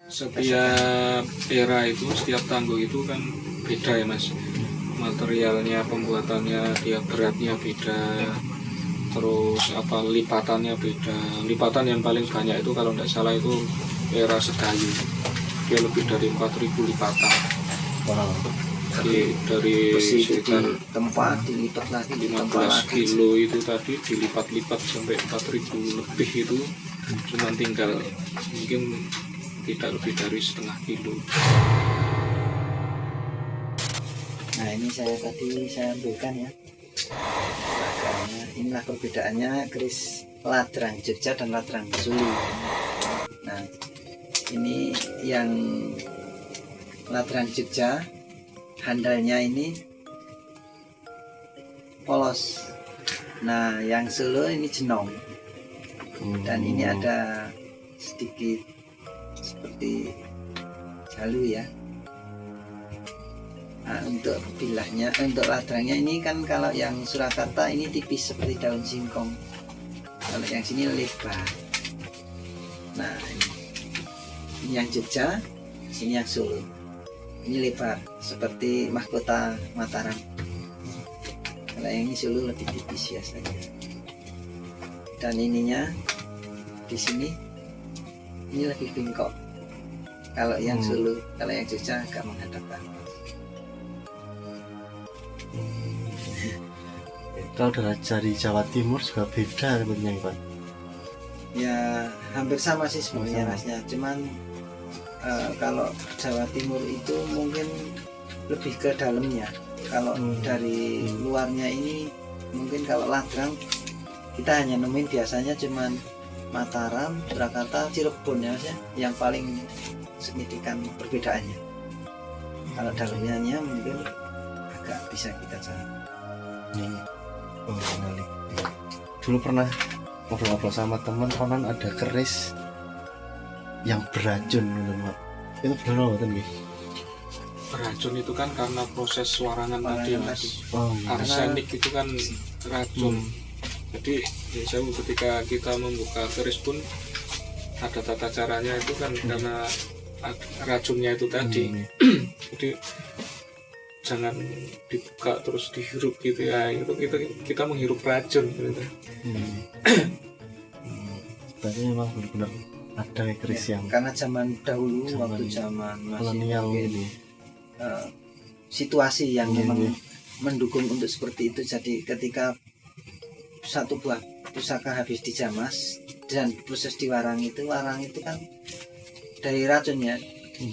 Setiap era itu, setiap tangguh itu kan beda ya Mas. Materialnya, pembuatannya, dia beratnya beda. Terus lipatannya beda. Lipatan yang paling banyak itu kalau tidak salah itu era Sedayu. Dia lebih dari 4.000 lipatan. Wow. Dari sekitar tempat dilipat lagi 15 kilo itu tadi dilipat-lipat sampai 4.000 lebih itu cuma tinggal mungkin tidak lebih dari setengah kilo. Nah ini saya ambilkan ya. Inilah perbedaannya keris Ladrang Jogja dan Ladrang Sulu. Nah ini yang Ladrang Jogja handalnya ini polos. Nah yang Solo ini jenong. Dan ini ada sedikit seperti jalu ya. Nah, untuk bilahnya, untuk ladrangnya ini kan kalau yang Surakarta ini tipis seperti daun singkong. Kalau yang sini lebar. Nah ini yang Jogja, sini yang Solo. Ini lebar seperti mahkota Mataram. Kalau yang ini Solo lebih tipis ya saja. Dan ininya di sini ini lebih bengkok. Kalau yang Solo, kalau yang Jogja agak menghadap ke atas. Kalau dari Jawa Timur juga beda sebenarnya Pak. Ya hampir sama sih sebenarnya rasnya. Cuman kalau Jawa Timur itu mungkin lebih ke dalamnya. Kalau dari luarnya ini mungkin kalau ladrang kita hanya nemuin biasanya cuman Mataram, Surakarta, Cirebon ya Mas, ya, yang paling signifikan perbedaannya. Kalau dalamnya mungkin agak bisa kita cari. Menarik. Dulu pernah ngobrol-ngobrol sama teman konon ada keris yang beracun Pak. Itu benar betul nggih? Beracun itu kan karena proses warangan tadi Mas. Iya. Arsenik itu kan racun. Jadi ya, ketika kita membuka keris pun ada tata caranya itu kan karena racunnya itu tadi. Jadi jangan dibuka terus dihirup gitu ya, itu kita menghirup racun gitu. Berarti memang benar-benar ada keris yang karena zaman dahulu waktu zaman kolonial masih ini situasi yang memang mendukung untuk seperti itu. Jadi ketika satu buah pusaka habis dijamas dan proses diwarang itu kan dari racunnya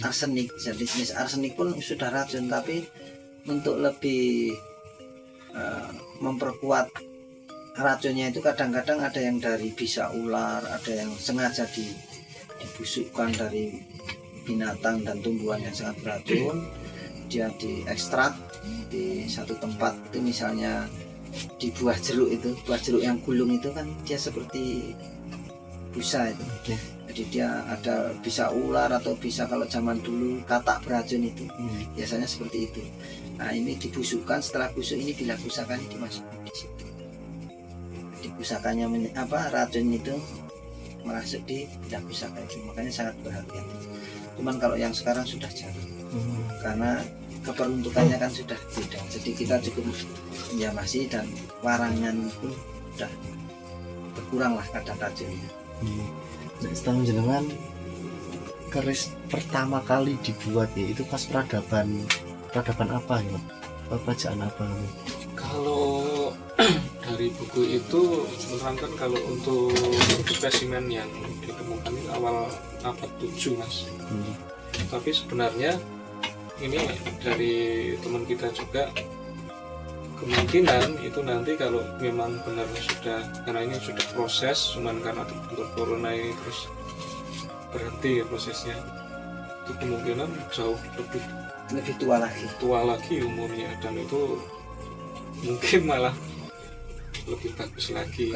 arsenik. Jadi jenis arsenik pun sudah racun, tapi untuk lebih memperkuat racunnya itu kadang-kadang ada yang dari bisa ular, ada yang sengaja dibusukkan dari binatang dan tumbuhan yang sangat beracun. Dia diekstrak di satu tempat itu, misalnya di buah jeruk yang gulung itu kan dia seperti busa itu. Jadi dia ada bisa ular atau bisa kalau zaman dulu katak beracun itu biasanya seperti itu. Nah ini dibusukkan, setelah busuk ini bila pusaka ini dimasukkan di situ. Di pusakanya racun itu masuk di bila pusaka itu, makanya sangat berhati-hati. Cuman kalau yang sekarang sudah jarang karena keperuntukannya kan sudah beda. Jadi kita cukup menjamasi dan warangan pun sudah berkurang lah kadar racunnya. Setelah jenengan keris pertama kali dibuat ya itu pas peradaban apa ya? Kerajaan apa? Kalau dari buku itu menerangkan kalau untuk spesimen yang ditemukan ini awal abad 7 Mas. Tapi sebenarnya ini dari teman kita juga kemungkinan itu nanti kalau memang benar sudah, karena ini sudah proses, cuman karena terbentur corona ini terus berhenti ya prosesnya, itu kemungkinan jauh lebih tua lagi umurnya, dan itu mungkin malah lebih bagus lagi.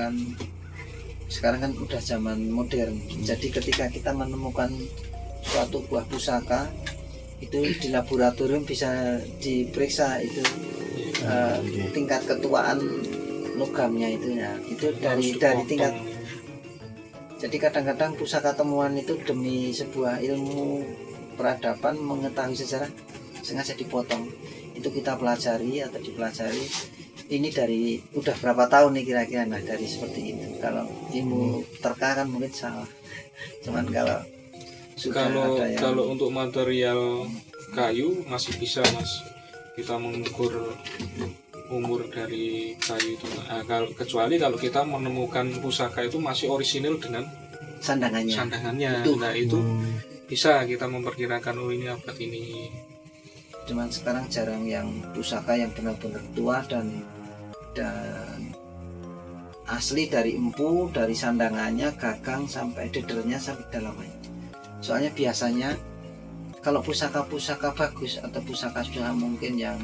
Sekarang kan udah zaman modern, jadi ketika kita menemukan suatu buah pusaka itu di laboratorium bisa diperiksa itu tingkat ketuaan logamnya itu ya, itu dari tingkat Jadi kadang-kadang pusaka temuan itu demi sebuah ilmu peradaban, mengetahui sejarah, sengaja dipotong. Itu kita pelajari atau dipelajari. Ini dari udah berapa tahun nih kira-kira, nah dari seperti itu. Kalau ilmu terka kan mungkin salah. Cuman kalau sudah Kalau ada yang kalau untuk material kayu masih bisa Mas, kita mengukur umur dari kayu itu. Nah, kecuali kalau kita menemukan pusaka itu masih orisinil dengan sandangannya. sandangannya, Itu. nah itu bisa kita memperkirakan oh ini abad ini. Cuman sekarang jarang yang pusaka yang benar-benar tua dan asli dari empu, dari sandangannya, gagang sampai dedernya sampai dalamnya. Soalnya biasanya kalau pusaka-pusaka bagus atau pusaka sudah mungkin yang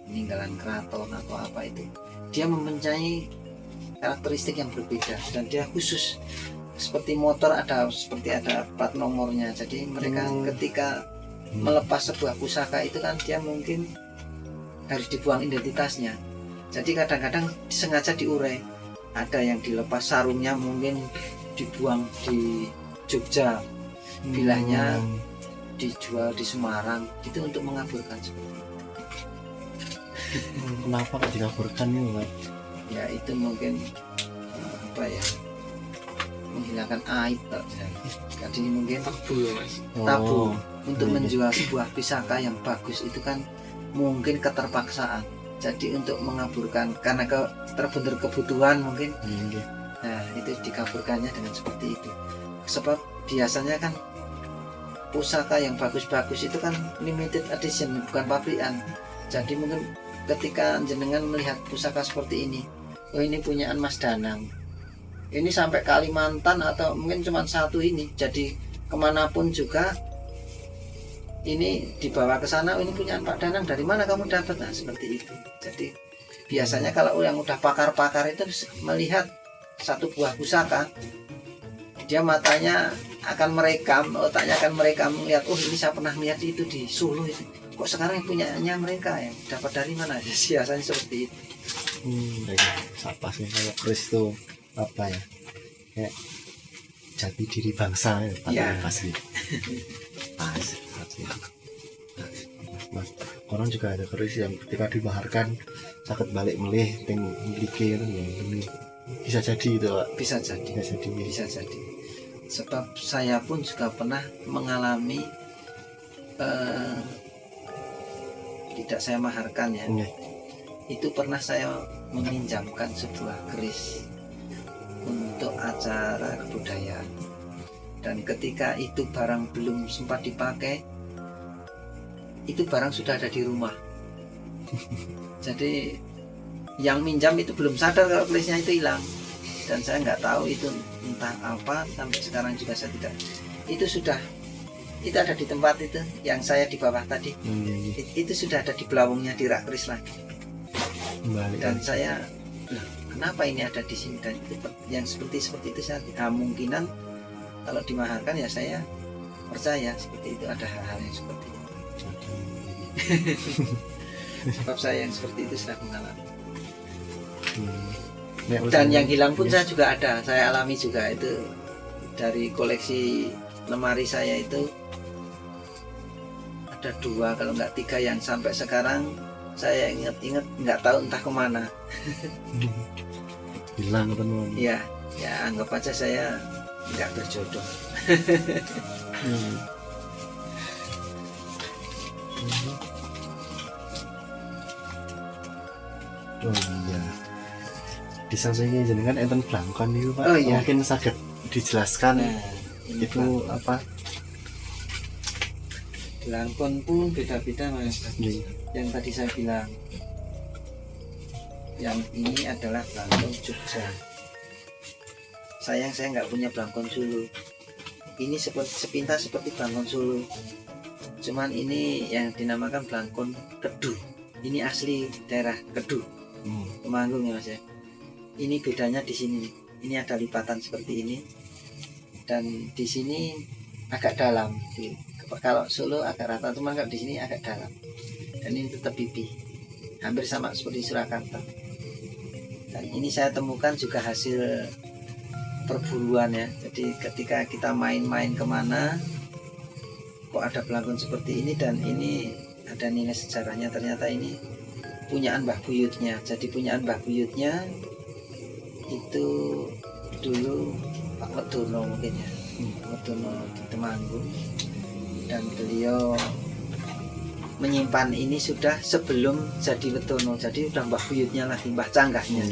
peninggalan keraton atau apa itu, dia mempunyai karakteristik yang berbeda dan dia khusus. Seperti motor seperti ada plat nomornya. Jadi mereka ketika melepas sebuah pusaka itu kan dia mungkin harus dibuang identitasnya. Jadi kadang-kadang sengaja diurai. Ada yang dilepas sarungnya mungkin dibuang di Jogja, vilanya dijual di Semarang, itu untuk mengaburkan seperti itu. Kenapa kok dikaburkan nih Pak? Ya itu mungkin apa ya, menghilangkan aib Pak. Jadi mungkin Tabu ya Mas. tabu untuk iya. menjual sebuah pusaka yang bagus itu kan mungkin keterpaksaan. Jadi untuk mengaburkan karena terbentur kebutuhan mungkin, Iya. nah itu dikaburkannya dengan seperti itu. Sebab biasanya kan pusaka yang bagus-bagus itu kan limited edition, bukan pabrikan. Jadi mungkin ketika jenengan melihat pusaka seperti ini, oh ini punyaan Mas Danang, ini sampai Kalimantan atau mungkin cuma satu ini, jadi kemanapun juga ini dibawa ke sana, oh ini punyaan Pak Danang, dari mana kamu dapat? Nah seperti itu. Jadi biasanya kalau yang udah pakar-pakar itu melihat satu buah pusaka, dia matanya akan merekam, otaknya akan merekam, melihat oh ini saya pernah lihat itu di Solo itu, kok sekarang yang punyanya mereka ya dapat dari mana? Biasanya seperti itu. Siapa sih kalau keris itu apa ya? Kayak jati diri bangsa ya, Iya. pasti. Pas. Mas, orang juga ada keris yang ketika dibaharkan sakit balik melih ting mikir ya ini bisa jadi itu Pak. Bisa jadi. Bisa jadi. Sebab saya pun juga pernah mengalami tidak saya maharkan ya. Iya. Itu pernah saya meminjamkan sebuah keris untuk acara kebudayaan. Dan ketika itu barang belum sempat dipakai, itu barang sudah ada di rumah. Jadi yang minjam itu belum sadar kalau kerisnya itu hilang. Dan saya nggak tahu itu entah apa, sampai sekarang juga saya tidak. Itu ada di tempat itu yang saya di bawah tadi. Itu sudah ada di belawungnya, di rak keris lagi. Dan saya, kenapa ini ada di sini? Dan itu yang seperti itu saya kemungkinan kalau dimaharkan ya saya percaya seperti itu, ada hal-hal yang seperti itu. Sebab saya yang seperti itu sudah mengalami. Dan yang hilang pun saya juga ada, saya alami juga itu. Dari koleksi lemari saya itu ada 2 kalau nggak 3 yang sampai sekarang saya ingat nggak tahu entah kemana. Hilang teman. Ya anggap aja saya nggak berjodoh. Oh iya. Di sampingnya jenengan enten blangkon itu Pak. Oh iya. Mungkin sakit dijelaskan Ini itu apa? Blangkon pun beda-beda Mas. Iya. Yang tadi saya bilang, yang ini adalah blangkon Jogja. Sayang saya nggak punya blangkon Solo. Ini sepintas seperti blangkon Solo, cuman ini yang dinamakan blangkon Kedu. Ini asli daerah Kedu, Temanggung ya Mas ya. Ini bedanya di sini. Ini ada lipatan seperti ini, dan di sini agak dalam. Kalau Solo agak rata, cuman kalau di sini agak dalam. Dan ini tetap pipi, hampir sama seperti Surakarta. Dan ini saya temukan juga hasil perburuan ya. Jadi ketika kita main-main kemana, kok ada belangkon seperti ini, dan ini ada nilai sejarahnya, ternyata ini punyaan Mbah Buyutnya. Jadi punyaan Mbah Buyutnya itu dulu Pak Wedono mungkin ya, Pak Wedono di Temanggung, dan beliau menyimpan ini sudah sebelum jadi Wedono, jadi udah Mbah Buyutnya lagi, Mbah Canggahnya.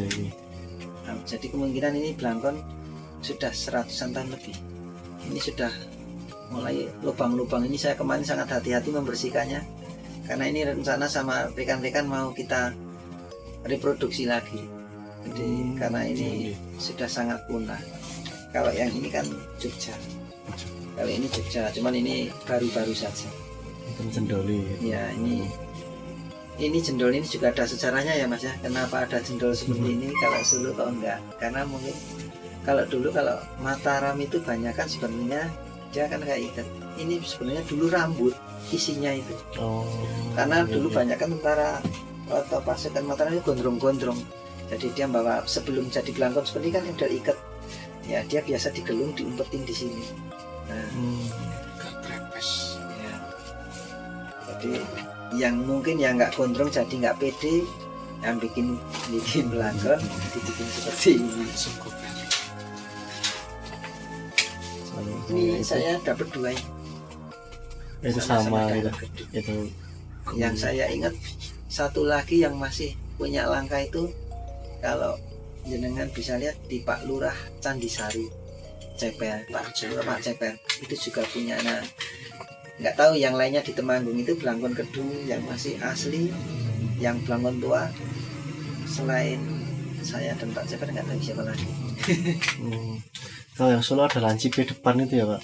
Nah, jadi kemungkinan ini belangkon sudah 100-an tahun lebih. Ini sudah mulai lubang-lubang ini. Saya kemarin sangat hati-hati membersihkannya karena ini rencana sama rekan-rekan mau kita reproduksi lagi. Jadi karena ini sudah sangat punah. Kalau yang ini kan Jogja, kalau ini Jogja, cuman ini baru-baru saja. Cendoli. Ya, ini jendol ini juga ada sejarahnya ya Mas ya. Kenapa ada jendol seperti ini kalau Solo kok enggak? Karena mungkin kalau dulu, kalau Mataram itu banyak kan sebenarnya dia kan kayak ikat. Ini sebenarnya dulu rambut isinya itu. Karena dulu banyak kan tentara atau pasukan Mataram itu gondrong-gondrong. Jadi dia bawa, sebelum jadi belangkon seperti kan udah ikat. Ya dia biasa digelung, diumpetin di sini. Nah, Trepes. ya. Jadi yang mungkin yang nggak gondrong jadi nggak pede, yang bikin belangkon dibikin seperti ini. Ini saya dapat 2 ini. Itu sama itu. dapat gede. Itu Yang saya ingat satu lagi yang masih punya langkah itu, kalau jenengan bisa lihat di Pak Lurah Candisari Ceper, Pak Ceper itu juga punya. Nah, nggak tahu yang lainnya di Temanggung itu belangkon kedung yang masih asli, yang belangkon tua selain saya dan Pak Ceper nggak tahu siapa lagi. Kalau yang Solo ada lancipe depan itu ya Pak?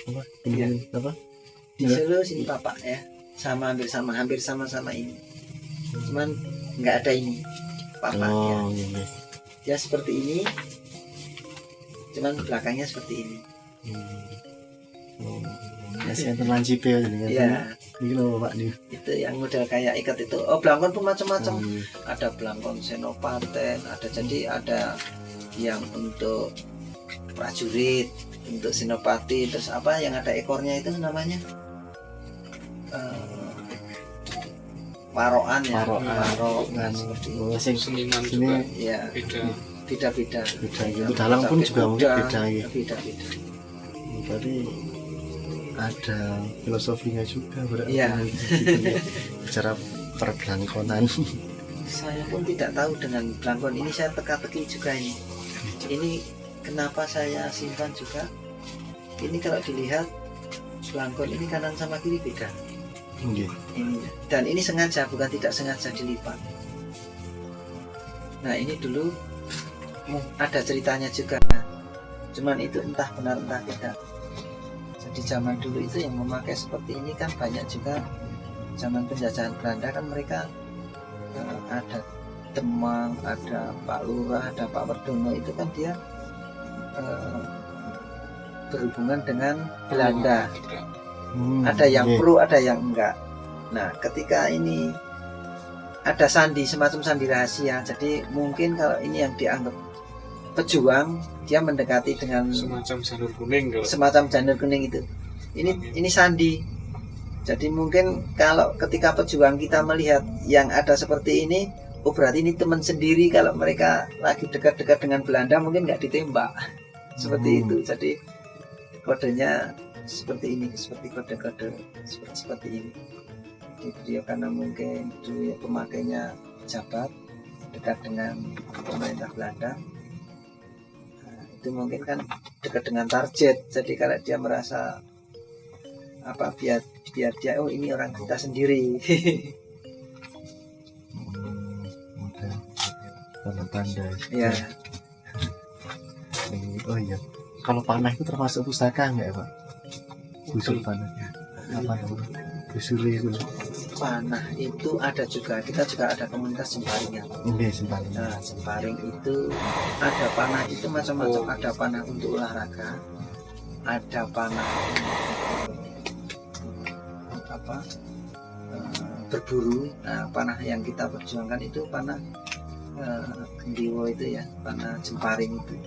Apa? Iya. Apa? Di Solo sini Bapak ya, hampir sama ini. Cuman nggak ada ini Bapak ya. Iya. Dia seperti ini, cuman belakangnya seperti ini. Masih enten lancipe ya jadi. Iya. Ini loh Pak nih. Itu yang model kayak ikat itu. Oh, belangkon pun macam-macam. Ada belangkon senopaten, ada yang untuk prajurit, untuk senopati, terus apa yang ada ekornya itu namanya parokan ya. Parokan seperti itu. Seniman Sini juga Ya, beda. beda. gitu. Dalam pun juga mungkin beda ya. Beda. Berarti ada filosofinya juga berarti. Iya. Bicara perbelangkonan. Saya pun tidak tahu dengan belangkon ini, saya teka-teki juga ini. Ini kenapa saya simpan juga? Ini kalau dilihat belangkon ini kanan sama kiri beda. Ini, dan ini sengaja, bukan tidak sengaja dilipat. Nah, ini dulu ada ceritanya juga. Cuman itu entah benar entah tidak. Jadi zaman dulu itu yang memakai seperti ini kan banyak juga. Zaman penjajahan Belanda kan mereka ada Demang, ada Pak Lurah, ada Pak Wedono, itu kan dia berhubungan dengan Belanda. Ada yang pro, ada yang enggak. Nah, ketika ini ada sandi, semacam sandi rahasia. Jadi mungkin kalau ini yang dianggap pejuang, dia mendekati dengan semacam janur kuning kalau. semacam janur kuning itu. Ini sandi. Jadi mungkin kalau ketika pejuang kita melihat yang ada seperti ini, oh berarti ini teman sendiri. Kalau mereka lagi dekat-dekat dengan Belanda mungkin nggak ditembak. Seperti itu. Jadi kodenya seperti ini, seperti kode-kode seperti ini. Jadi dia karena mungkin dulu pemakainya pejabat dekat dengan pemerintah Belanda, nah, itu mungkin kan dekat dengan target. Jadi kalau dia merasa apa, biar dia, oh ini orang kita sendiri. Tanda-tanda. Ya. Oh iya. Kalau panah itu termasuk pustaka enggak ya Pak? Busur panah. Apa namanya? Busur itu. Panah itu ada juga. Kita juga ada komunitas jemparing ya. Iya, jemparing. Nah, jemparing itu ada panah itu macam-macam. Ada panah untuk olahraga, ada panah apa berburu. Nah, panah yang kita perjuangkan itu panah gendiwo itu ya, panah jemparing itu.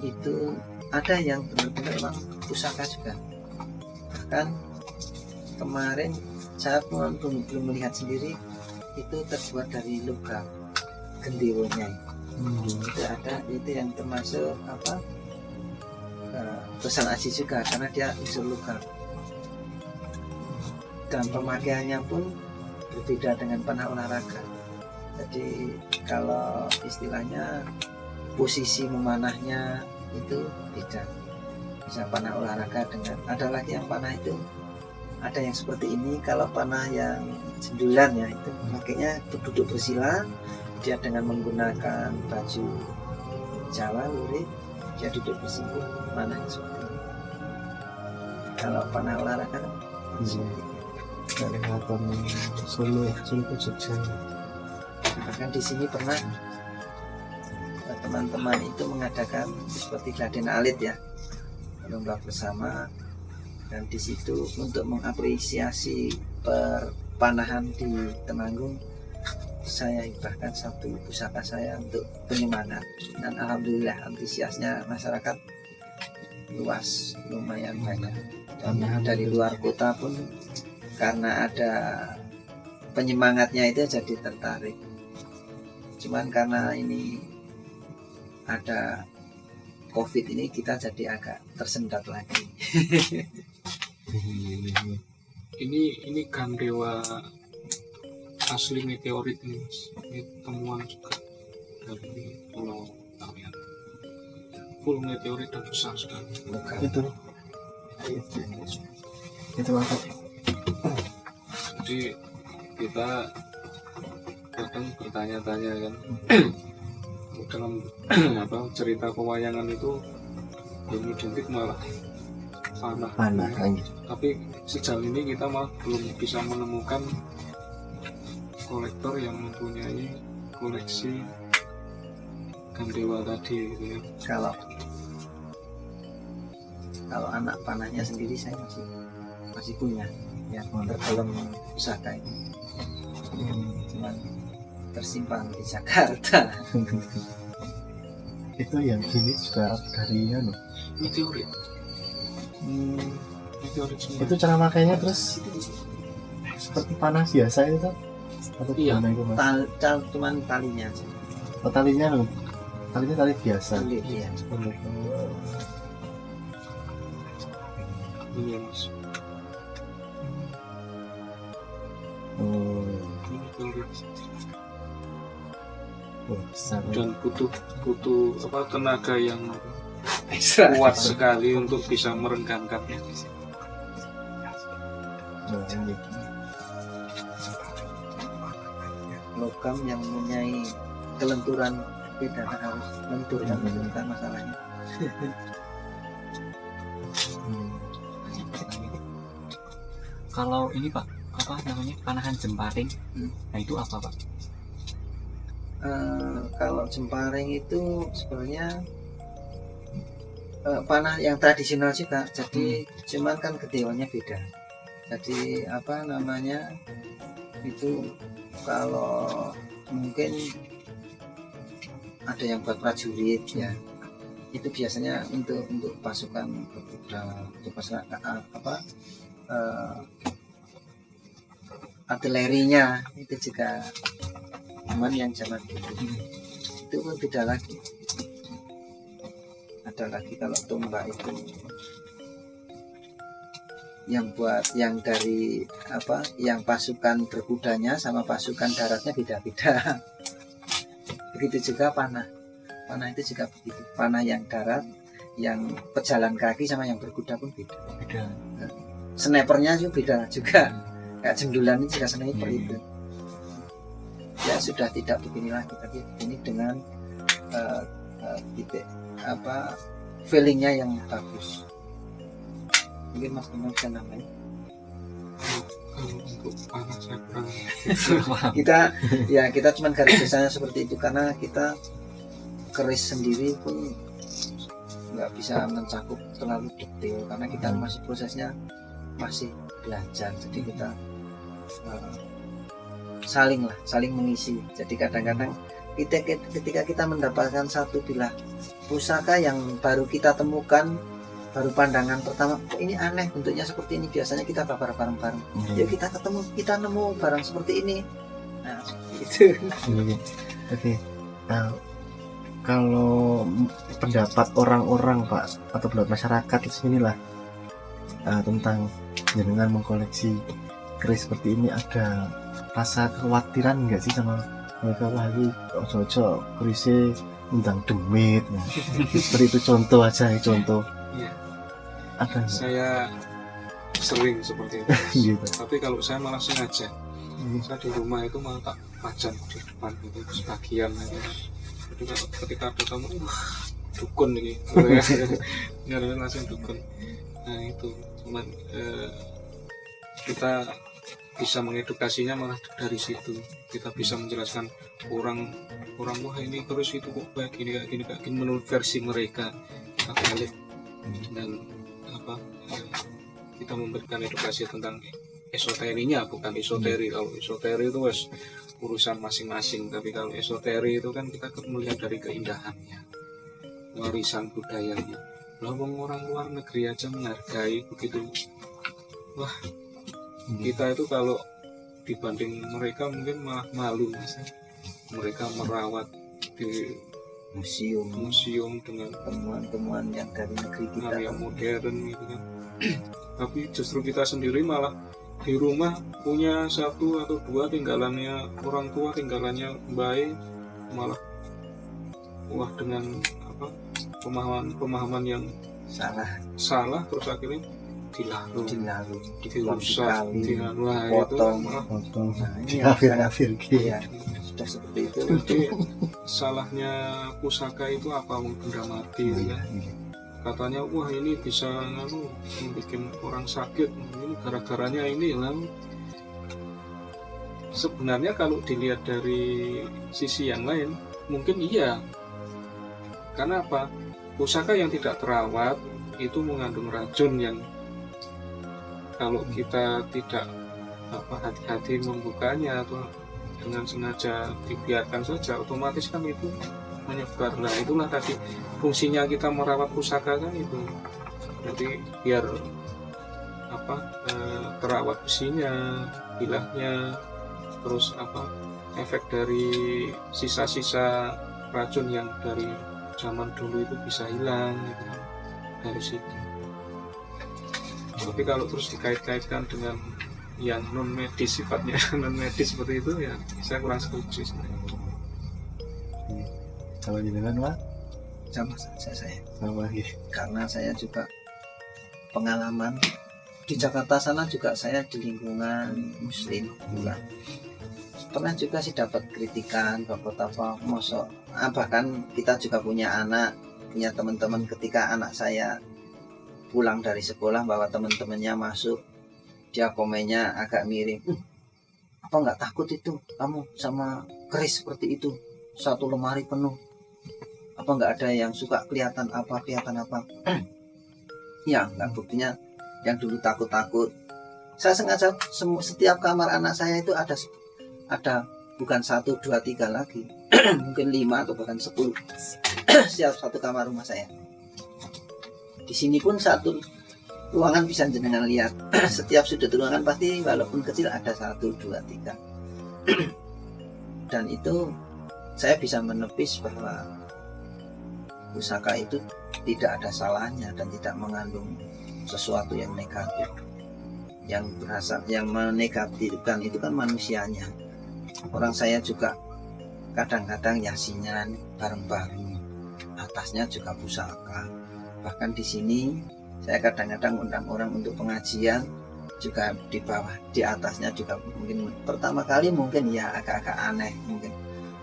itu ada yang benar-benar memang pusaka juga. Bahkan kemarin saya pun belum melihat sendiri, itu terbuat dari logam gendewonya. Itu ada, itu yang termasuk apa, pesan aji juga karena dia unsur logam. Dan pemakaiannya pun berbeda dengan panah olahraga. Jadi kalau istilahnya posisi memanahnya itu beda. Bisa panah olahraga dengan, ada lagi yang panah itu ada yang seperti ini. Kalau panah yang sendulan ya itu makanya duduk bersila, dia dengan menggunakan baju Jawa lurik, dia duduk bersila, panahnya seperti ini. Kalau panah olahraga kan seperti ini. Kelihatan Solo ya, Solo Jogja. Bahkan di sini pernah teman-teman itu mengadakan seperti Gladen Alit ya, lomba bersama, dan di situ untuk mengapresiasi perpanahan di Temanggung, saya hibahkan satu pusaka saya untuk penyemangat, dan alhamdulillah antusiasnya masyarakat luas, lumayan banyak. Dan dari luar kota pun karena ada penyemangatnya itu jadi tertarik. Cuman karena ini ada COVID ini, kita jadi agak tersendat lagi. Ini Gandewa asli meteorit ini, Mas. Ini temuan juga dari Pulau Talian. Full meteorit dan besar sekali. Itu apa? Jadi kita kadang bertanya-tanya kan, dalam apa cerita pewayangan itu yang identik malah panah. Tapi sejauh ini kita malah belum bisa menemukan kolektor yang mempunyai koleksi Gandewa tadi gitu ya. Kalau anak panahnya sendiri saya masih punya ya, tergolong pusaka ini. Cuman tersimpan di Jakarta. Itu yang gini juga dari Meteorit. Meteorit semua. itu cara makainya terus seperti panah biasa itu atau Iya. gimana itu Mas? Cuman talinya aja. Oh, talinya tali biasa. Tali, iya. Ini Mas. Oh, Ini meteorit. besar. Dan butuh apa tenaga yang Ekstra. kuat sekali untuk bisa merenggangkannya. Nah, ini. Logam yang mempunyai kelenturan beda, harus lentur kan, itu bukan masalahnya. Kalau ini Pak, apa namanya, panahan jemparing, nah itu apa Pak? Kalau jemparing itu sebenarnya panah yang tradisional juga, jadi cuman kan gedewanya beda. Jadi apa namanya itu, kalau mungkin ada yang buat prajurit ya, itu biasanya untuk pasukan berkuda, untuk pasukan artilerinya itu juga. Cuman yang zaman dulu itu pun beda lagi. Ada lagi kalau tombak itu yang buat, yang dari apa, yang pasukan berkudanya sama pasukan daratnya beda-beda. Begitu juga panah itu juga begitu. Panah yang darat, yang pejalan kaki sama yang berkuda pun beda. Snipernya juga beda juga. Kayak jendulan ini juga sniper itu. Ya sudah tidak begini lagi, tapi ini dengan titik apa, feelingnya yang bagus. Mungkin Mas Bima bisa namanya. Untuk panah saya kurang. kita cuma garis besarnya seperti itu, karena kita keris sendiri pun nggak bisa mencakup terlalu detail, karena kita masih prosesnya masih belajar. Jadi kita saling mengisi. Jadi kadang-kadang ketika kita mendapatkan satu bilah pusaka yang baru kita temukan, baru pandangan pertama, kok ini aneh bentuknya seperti ini, biasanya kita babar bareng-bareng, yuk kita ketemu, kita nemu barang seperti ini. Nah itu. Oke. Nah, kalau pendapat orang-orang Pak atau pendapat masyarakat di sini lah tentang jenengan mengkoleksi keris seperti ini, ada rasa kekhawatiran nggak sih sama mereka, wah ini ojo-ojo kerisnya undang demit, nah, seperti itu contoh aja, contoh. Iya. Ada nggak? Saya sering seperti itu. Gitu. Tapi kalau saya malah sengaja, saya di rumah itu malah tak pajang di depan itu sebagian aja. Jadi ketika ada tamu, dukun ini, nggak langsung dukun. Nah itu cuman kita bisa mengedukasinya malah dari situ. Kita bisa menjelaskan orang wah ini terus itu kok kayak gini menurut versi mereka, kita balik dan kita memberikan edukasi tentang esoterinya, bukan esoteri. Kalau esoteri itu wes urusan masing-masing, tapi kalau esoteri itu kan kita melihat dari keindahannya, warisan budayanya. Lawang orang luar negeri aja menghargai begitu. Wah, kita itu kalau dibanding mereka mungkin malah malu, Mas. Mereka merawat di museum dengan temuan-temuan yang dari negeri kita yang modern gitu kan. Tapi justru kita sendiri malah di rumah punya satu atau dua tinggalannya orang tua, tinggalannya baik, malah wah dengan pemahaman yang salah terus akhirnya dirusak, potong, diafir ya sudah seperti itu. Jadi salahnya pusaka itu apa, benda mati ya. Katanya wah ini bisa membuat orang sakit, ini gara-garanya ini lah. Sebenarnya kalau dilihat dari sisi yang lain mungkin iya, karena apa, pusaka yang tidak terawat itu mengandung racun yang kalau kita tidak hati-hati membukanya atau dengan sengaja dibiarkan saja, otomatis kan itu menyebar. Nah itulah tadi fungsinya kita merawat pusaka kan itu, jadi biar terawat besinya, bilahnya, terus efek dari sisa-sisa racun yang dari zaman dulu itu bisa hilang gitu, dari situ. Tapi kalau terus dikait-kaitkan dengan yang non medis, sifatnya non medis seperti itu ya saya kurang setuju sebenarnya. Kalau jenengan Pak? Sama saja saya. Sama lagi. Karena saya juga pengalaman di Jakarta sana juga saya di lingkungan muslim juga. Pernah juga sih dapat kritikan apa mosok, bahkan kita juga punya teman-teman, ketika anak saya pulang dari sekolah bawa teman-temannya masuk, dia komennya agak miring, apa nggak takut itu kamu sama keris seperti itu, satu lemari penuh, apa nggak ada yang suka kelihatan apa ya nggak, buktinya yang dulu takut saya sengaja setiap kamar anak saya itu ada bukan 1, 2, 3 lagi mungkin 5 atau bahkan 10 setiap satu kamar rumah saya. Di sini pun satu ruangan bisa jenengan lihat setiap sudut ruangan pasti walaupun kecil ada 1, 2, 3 dan itu saya bisa menepis bahwa pusaka itu tidak ada salahnya dan tidak mengandung sesuatu yang negatif. Yang menegatifkan itu kan manusianya. Orang saya juga kadang-kadang yasingan bareng-bareng, atasnya juga pusaka. Bahkan di sini saya kadang-kadang undang orang untuk pengajian juga di bawah, di atasnya juga mungkin pertama kali mungkin ya agak-agak aneh, mungkin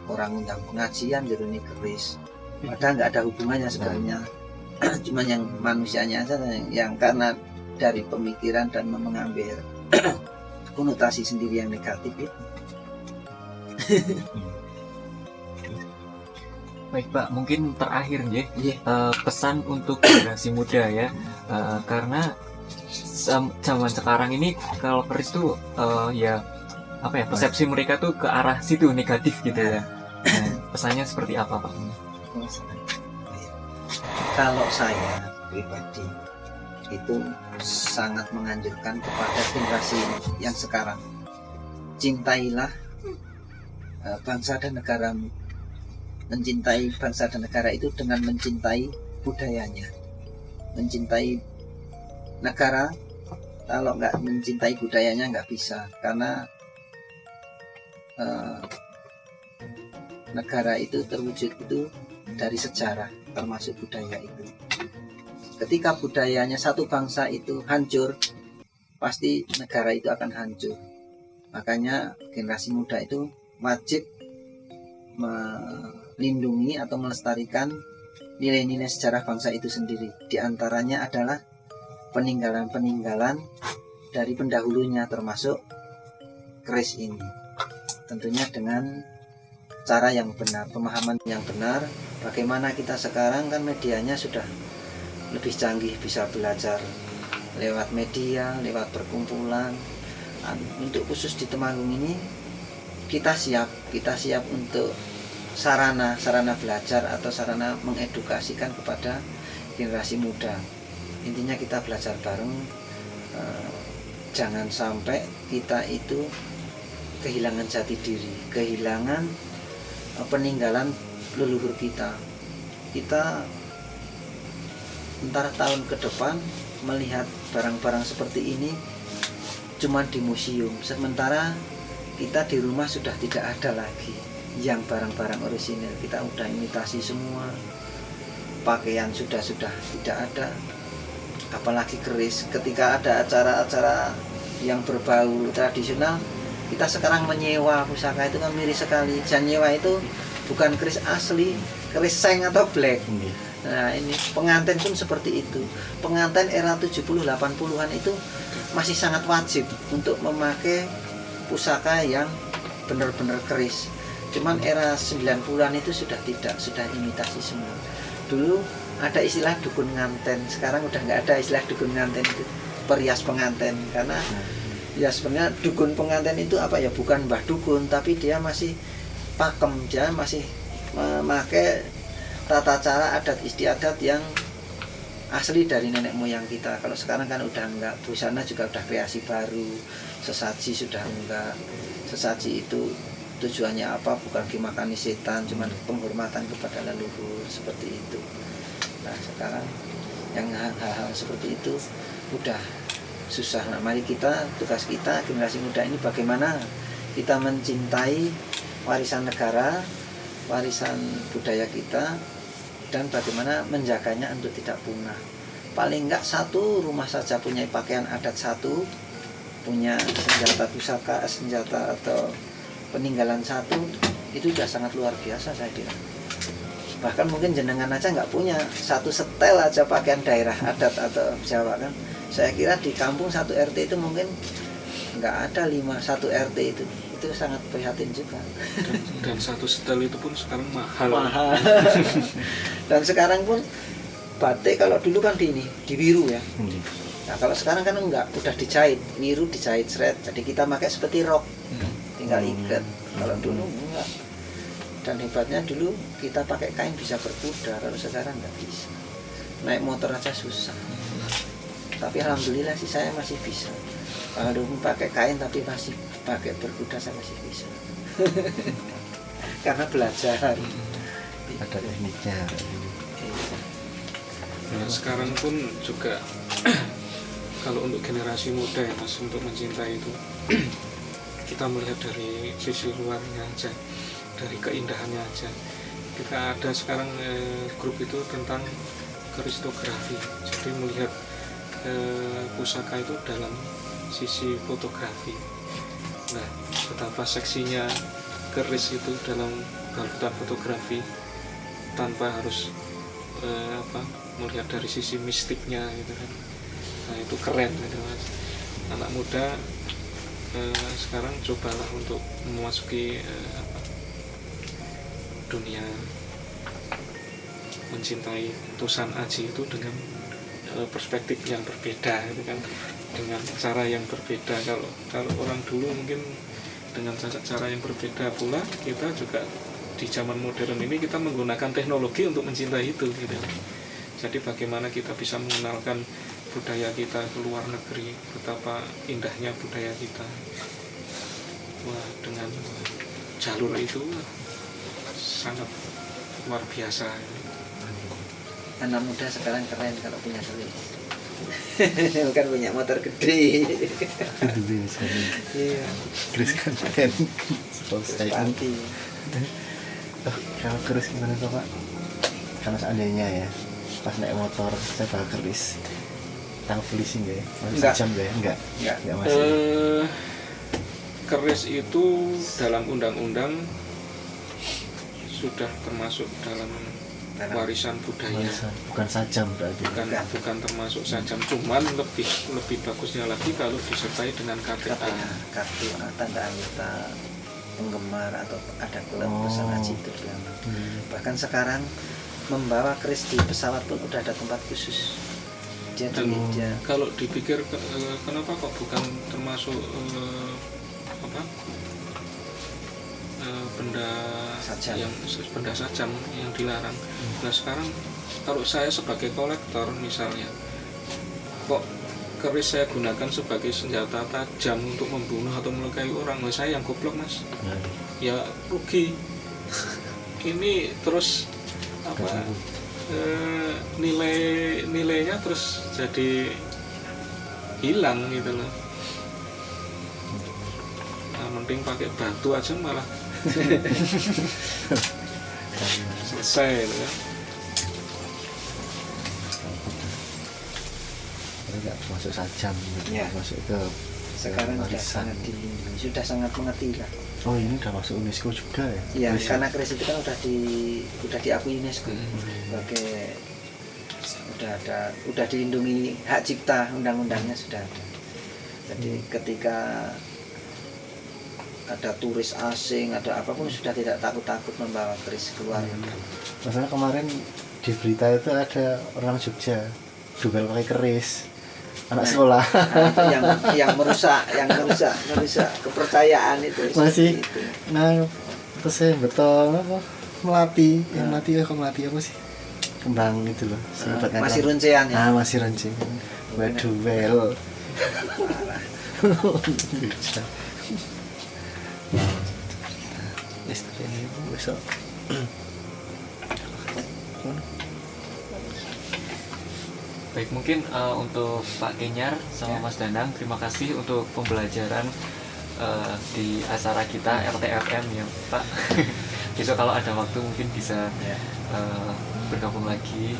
orang undang pengajian jeruni keris, padahal nggak ada hubungannya sebenarnya. Cuman yang manusianya aja yang karena dari pemikiran dan mengambil konotasi sendiri yang negatif itu. Baik Pak, mungkin terakhir ya, pesan untuk generasi muda ya, karena zaman sekarang ini kalau keris tuh persepsi mereka tuh ke arah situ negatif gitu ya. Nah, pesannya seperti apa Pak? Kalau saya pribadi itu sangat menganjurkan kepada generasi yang sekarang, cintailah bangsa dan negaramu. Mencintai bangsa dan negara itu dengan mencintai budayanya, mencintai negara. Kalau nggak mencintai budayanya nggak bisa, karena negara itu terwujud itu dari sejarah, termasuk budaya itu. Ketika budayanya satu bangsa itu hancur, pasti negara itu akan hancur. Makanya generasi muda itu wajib melindungi atau melestarikan nilai-nilai sejarah bangsa itu sendiri. Di antaranya adalah peninggalan-peninggalan dari pendahulunya, termasuk keris ini. Tentunya dengan cara yang benar, pemahaman yang benar. Bagaimana kita sekarang kan medianya sudah lebih canggih, bisa belajar lewat media, lewat perkumpulan. Untuk khusus di Temanggung ini kita siap untuk sarana belajar atau sarana mengedukasikan kepada generasi muda. Intinya kita belajar bareng, jangan sampai kita itu kehilangan jati diri, kehilangan peninggalan leluhur kita. Kita entar tahun ke depan melihat barang-barang seperti ini cuma di museum, sementara kita di rumah sudah tidak ada lagi yang barang-barang orisinil. Kita udah imitasi semua, pakaian sudah tidak ada, apalagi keris. Ketika ada acara-acara yang berbau tradisional, kita sekarang menyewa pusaka itu kan miris sekali. Dan nyewa itu bukan keris asli, keris seng atau black. Nah ini pengantin pun seperti itu. Pengantin era 70-80an itu masih sangat wajib untuk memakai pusaka yang benar-benar keris. Cuman era 90-an itu sudah tidak, sudah imitasi semua. Dulu ada istilah dukun nganten, sekarang udah nggak ada istilah dukun nganten, itu perias pengantin. Karena ya sebenarnya dukun pengantin itu apa ya, bukan mbah dukun, tapi dia masih pakem, dia masih memakai tata cara adat istiadat yang asli dari nenek moyang kita. Kalau sekarang kan udah enggak, busana juga udah kreasi baru, sesaji sudah enggak. Sesaji itu tujuannya apa, bukan dimakani setan, cuman penghormatan kepada leluhur, seperti itu. Nah sekarang yang hal-hal seperti itu udah susah. Nah mari kita, tugas kita generasi muda ini bagaimana kita mencintai warisan negara, warisan budaya kita, dan bagaimana menjaganya untuk tidak punah. Paling enggak satu rumah saja punya pakaian adat satu, punya senjata pusaka, senjata atau peninggalan satu, itu sudah sangat luar biasa saya kira. Bahkan mungkin jenengan aja nggak punya satu setel aja pakaian daerah adat atau Jawa kan. Saya kira di kampung satu RT itu mungkin nggak ada 1 RT itu sangat prihatin juga. Dan satu setel itu pun sekarang mahal. Dan sekarang pun batik kalau dulu kan di biru ya. Nah kalau sekarang kan enggak, udah dijahit, biru dijahit seret. Jadi kita pakai seperti rok, tinggal ikat. Kalau dulu enggak. Dan hebatnya dulu kita pakai kain bisa berkuda, kalau sekarang enggak bisa. Naik motor aja susah. Tapi alhamdulillah sih saya masih bisa. Kalau dulu pakai kain tapi masih pakai berkuda saya masih bisa. Karena belajar. Ada tekniknya. Nah, sekarang pun juga kalau untuk generasi muda ya Mas, untuk mencintai itu kita melihat dari sisi luarnya aja, dari keindahannya aja. Kita ada sekarang grup itu tentang kristografi, jadi melihat pusaka itu dalam sisi fotografi. Nah, betapa seksinya keris itu dalam balutan fotografi tanpa harus melihat dari sisi mistiknya gitu kan. Nah itu keren gitu Mas. Anak muda sekarang cobalah untuk memasuki dunia mencintai tusan aji itu dengan perspektif yang berbeda gitu kan, dengan cara yang berbeda. Kalau orang dulu mungkin dengan cara yang berbeda pula, kita juga di zaman modern ini kita menggunakan teknologi untuk mencintai itu gitu. Jadi bagaimana kita bisa mengenalkan budaya kita ke luar negeri, betapa indahnya budaya kita. Wah, dengan jalur itu sangat luar biasa. Anak muda sekarang keren kalau punya duit. Bukan punya motor gede. Dulu misalnya Iya. Chris kan selesai kan. Pasti. Kalau Chris gimana tuh Pak? Kalau seandainya ya pas naik motor saya bakal Chris tangkap polisi nggak ya? Masih Enggak. sejam nggak ya? Enggak masih. Keris itu dalam undang-undang sudah termasuk dalam warisan budaya. Bukan sajam berarti. Bukan termasuk sajam, cuman lebih bagusnya lagi kalau disertai dengan KTA. Kartu tanda anggota penggemar atau ada klub Oh. pesan haji itu bilang. Bahkan sekarang membawa keris di pesawat pun udah ada tempat khusus. Dia Dan dia kalau dipikir kenapa kok bukan termasuk benda Sajam. yang benda sajam yang dilarang. Nah sekarang kalau saya sebagai kolektor misalnya, kok keris saya gunakan sebagai senjata tajam untuk membunuh atau melukai orang, nah, saya yang goblok mas, ya rugi. Ini terus apa nilainya terus jadi hilang gitu loh. Nah, mending pakai batu aja malah selesai gitu kan. Enggak masuk sajam gitu. Ya. Masuk ke sekarang sudah warisan. sangat dilindungi, sudah sangat mengerti lah. Oh ini udah masuk UNESCO juga ya? Iya, Keris ya? karena keris itu kan udah diakui UNESCO sebagai udah dilindungi hak cipta, undang-undangnya sudah ada. Jadi ketika ada turis asing, ada apapun sudah tidak takut-takut membawa keris keluar. Masalah kemarin di berita itu ada orang Jogja duel pakai keris anak sekolah. yang merusak kepercayaan itu Masih. itu. Nah terus saya betul apa melati yang melati apa sih kembang itu loh. Masih runcean ya. Masih runcing. Duel. Ini besok. Baik, mungkin untuk Pak Kenyar sama Mas Danang, terima kasih untuk pembelajaran di acara kita RTFM ya Pak. Besok kalau ada waktu mungkin bisa bergabung lagi,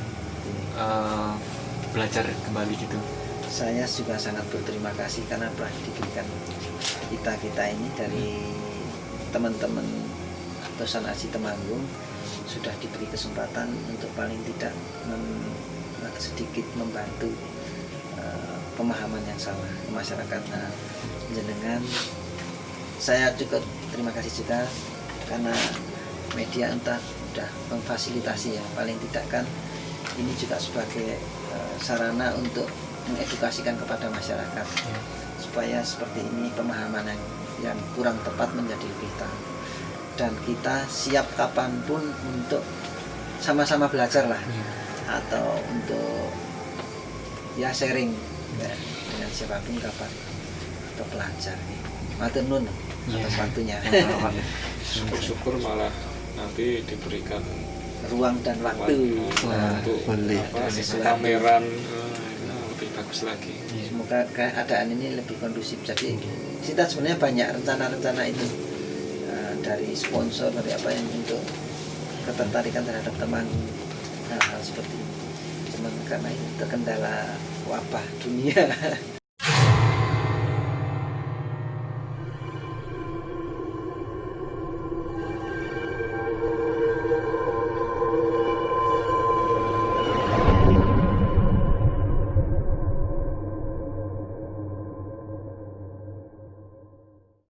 belajar kembali gitu. Saya juga sangat berterima kasih karena telah diberikan kita ini dari teman-teman Tosan Aji Temanggung sudah diberi kesempatan untuk paling tidak sedikit membantu pemahaman yang sama ke masyarakat. Nah, jenengan saya juga terima kasih juga karena media entah sudah memfasilitasi ya, paling tidak kan ini juga sebagai sarana untuk mengedukasikan kepada masyarakat supaya seperti ini pemahaman yang kurang tepat menjadi lebih tahu, dan kita siap kapanpun untuk sama-sama belajar lah atau untuk ya sharing ya, dengan siapapun kapan untuk belajar. Matur nuwun atas waktunya. Syukur-syukur malah nanti diberikan Ruang dan waktu. untuk boleh. pameran lebih bagus lagi. Semoga keadaan ini lebih kondusif. Jadi kita sebenarnya banyak rencana-rencana itu dari sponsor, dari apa yang untuk ketertarikan terhadap teman hal-hal seperti ini. Cuman karena ini terkendala wabah dunia